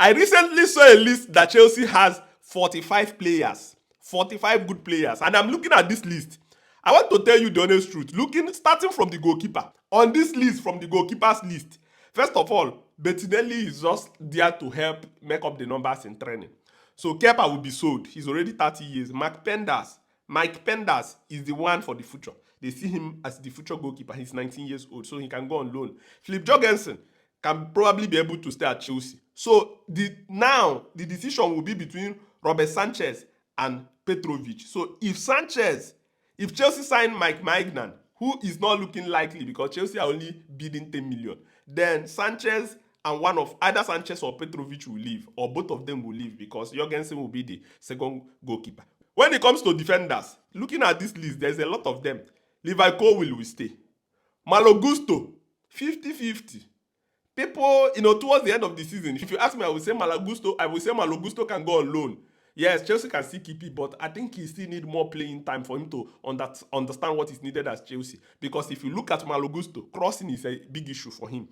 I recently saw a list that Chelsea has 45 players, 45 good players, and I'm looking at this list. I want to tell you the honest truth. Starting from the goalkeeper, on this list, from the goalkeepers list, first of all, Bettinelli is just there to help make up the numbers in training. So Kepa will be sold. He's already 30 years. Mike Penders is the one for the future. They see him as the future goalkeeper. He's 19 years old, so he can go on loan. Philip Jorgensen can probably be able to stay at Chelsea. So now the decision will be between Robert Sanchez and Petrovic. So if Chelsea sign Mike Maignan, who is not looking likely because Chelsea are only bidding 10 million, then Sanchez and one of either Sanchez or Petrovic will leave, or both of them will leave because Jorgensen will be the second goalkeeper. When it comes to defenders, looking at this list, there's a lot of them. Levi Colwill will stay. Malo Gusto, 50-50. People, towards the end of the season, if you ask me, I will say Malo Gusto can go on loan. Yes, Chelsea can still keep it, but I think he still need more playing time for him to understand what is needed as Chelsea. Because if you look at Malo Gusto, crossing is a big issue for him.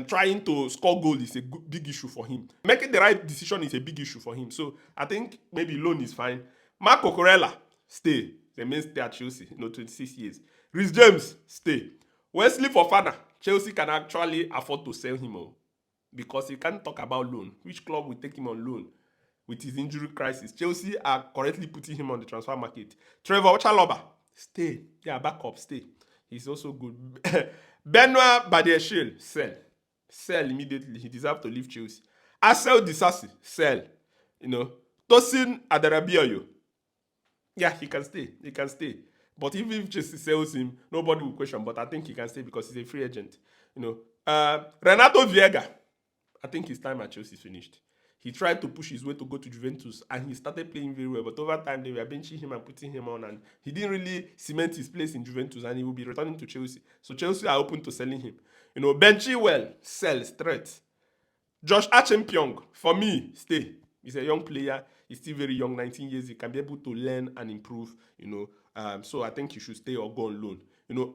Trying to score goal is a big issue for him. Making the right decision is a big issue for him. So I think maybe loan is fine. Marco Corella, stay. The mainstay at Chelsea, 26 years. Reece James, stay. Wesley Fofana, Chelsea can actually afford to sell him because he can't talk about loan. Which club will take him on loan with his injury crisis? Chelsea are currently putting him on the transfer market. Trevor Chalobah, stay. Yeah, backup, stay. He's also good. Benoit Badiashile, sell. Sell immediately. He deserves to leave Chelsea. Marcel Disasi, sell. Tosin Adarabioyo, yeah, he can stay. He can stay. But even if Chelsea sells him, nobody will question. But I think he can stay because he's a free agent. Renato Viega, I think his time at Chelsea is finished. He tried to push his way to go to Juventus, and he started playing very well. But over time, they were benching him and putting him on, and he didn't really cement his place in Juventus, and he will be returning to Chelsea. So Chelsea are open to selling him. Ben Chilwell, sell, straight. Josh Archempiong, for me, stay. He's a young player. He's still very young, 19 years. He can be able to learn and improve, so I think he should stay or go on loan.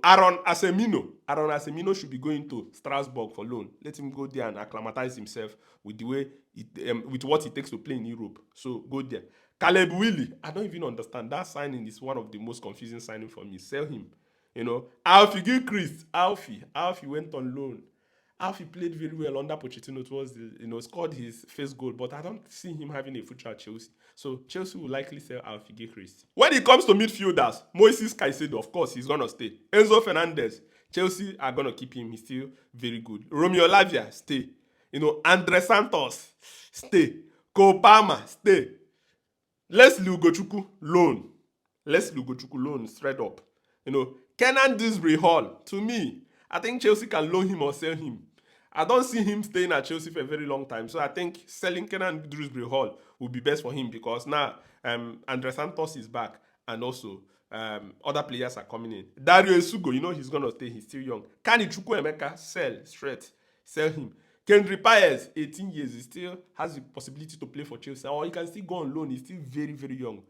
Aaron Asemino should be going to Strasbourg for loan. Let him go there and acclimatize himself with the way, with what it takes to play in Europe. So go there. Caleb Willie, I don't even understand. That signing is one of the most confusing signings for me. Sell him. Alfie Gilchrist, Alfie went on loan. Alfie played very well under Pochettino towards scored his first goal, but I don't see him having a future at Chelsea. So Chelsea will likely sell Alfie Gilchrist. When it comes to midfielders, Moises Caicedo, of course, he's gonna stay. Enzo Fernandez, Chelsea are gonna keep him. He's still very good. Romeo Lavia, stay. Andre Santos, stay. Cole Palmer, stay. Leslie Ugochukwu, loan, straight up. Kenan Disbury Hall, to me, I think Chelsea can loan him or sell him. I don't see him staying at Chelsea for a very long time. So I think selling Kenan Disbury Hall will be best for him because now Andre Santos is back and also other players are coming in. Dario Esugo, he's going to stay. He's still young. Kani Chukwuemeka, sell him. Kendry Paez, 18 years, he still has the possibility to play for Chelsea. Or he can still go on loan. He's still very, very young.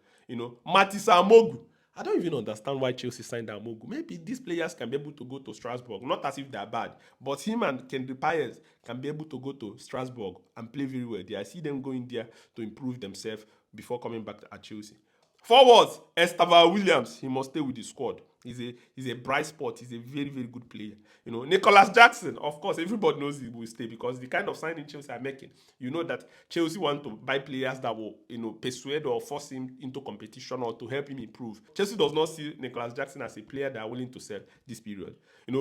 Matisa Amogu. I don't even understand why Chelsea signed Amogu. Maybe these players can be able to go to Strasbourg. Not as if they're bad. But him and Kendry Paez can be able to go to Strasbourg and play very well there. I see them going there to improve themselves before coming back at Chelsea. Forwards, Estevan Williams, he must stay with the squad. He's a bright spot. He's a very, very good player. Nicholas Jackson, of course, everybody knows he will stay because the kind of signing Chelsea are making, that Chelsea want to buy players that will, persuade or force him into competition or to help him improve. Chelsea does not see Nicholas Jackson as a player that are willing to sell this period.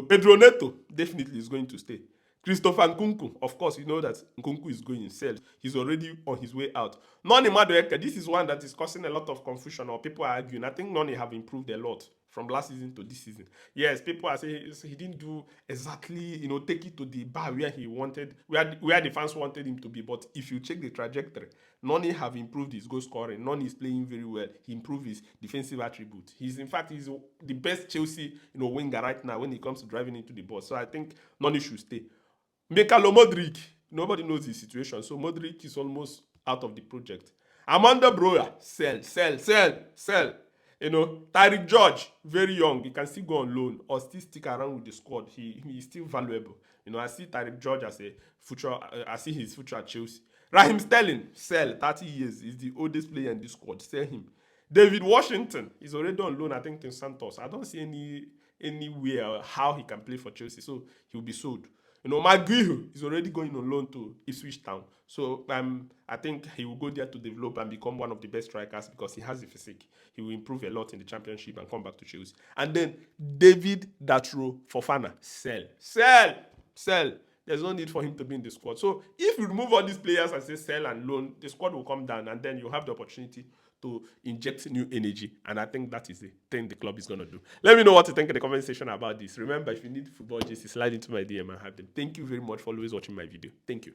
Pedro Neto definitely is going to stay. Christopher Nkunku, of course, that Nkunku is going to sell. He's already on his way out. Noni Madueke, this is one that is causing a lot of confusion or people are arguing. I think Noni have improved a lot from last season to this season. Yes, people are saying he didn't do exactly, take it to the bar where he wanted, where the fans wanted him to be. But if you check the trajectory, Noni have improved his goal scoring. Noni is playing very well. He improved his defensive attributes. He's the best Chelsea, winger right now when it comes to driving into the box. So I think Noni should stay. Mikhailo Modric, nobody knows his situation, so Modric is almost out of the project. Amanda Broya, sell. Tyreek George, very young, he can still go on loan or still stick around with the squad. He is still valuable. I see Tyreek George as a future. I see his future at Chelsea. Raheem Sterling, sell 30 years. He's the oldest player in this squad. Sell him. David Washington is already on loan, I think, to Santos. I don't see anywhere how he can play for Chelsea, so he'll be sold. McGuire is already going on loan to Ipswich Town. So I think he will go there to develop and become one of the best strikers because he has the physique. He will improve a lot in the championship and come back to Chelsea. And then David Datro Fofana, sell. There's no need for him to be in the squad. So if you remove all these players and say sell and loan, the squad will come down and then you have the opportunity to inject new energy. And I think that is the thing the club is going to do. Let me know what you think in the comment section about this. Remember, if you need football jerseys, slide into my DM and have them. Thank you very much for always watching my video. Thank you.